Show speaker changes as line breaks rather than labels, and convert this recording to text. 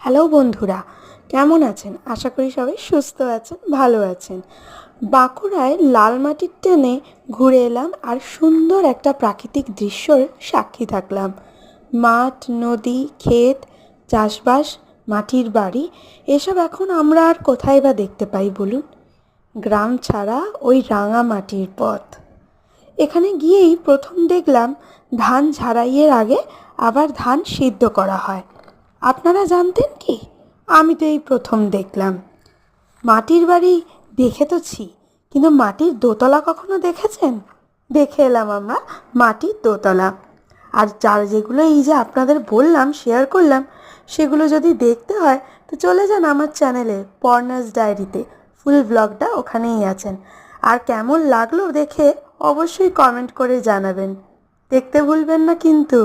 Hello বন্ধুরা, কেমন আছেন? আশা করি সবাই সুস্থ আছেন, ভালো আছেন। বাঁকুড়ায় লাল মাটির টেনে ঘুরে এলাম আর সুন্দর একটা প্রাকৃতিক দৃশ্যর সাক্ষী থাকলাম। মাঠ, নদী, ক্ষেত, চাষবাস, মাটির বাড়ি, এসব এখন আমরা আর কোথায় বা দেখতে পাই বলুন? গ্রাম ছাড়া ওই রাঙা মাটির পথ। এখানে গিয়েই প্রথম দেখলাম ধান ঝাড়াইয়ের আগে আবার ধান সিদ্ধ করা হয়। আপনারা জানতেন কি? আমি তো এই প্রথম দেখলাম। মাটির বাড়ি দেখে তো ছি, কিন্তু মাটির দোতলা কখনো দেখেছেন? দেখে এলাম আমরা মাটির দোতলা। আর যেগুলো এই যে আপনাদের বললাম, শেয়ার করলাম, সেগুলো যদি দেখতে হয় তো চলে যান আমার চ্যানেলে পর্ণাস ডায়েরিতে। ফুল ব্লগটা ওখানেই আছেন। আর কেমন লাগলো দেখে অবশ্যই কমেন্ট করে জানাবেন। দেখতে ভুলবেন না কিন্তু।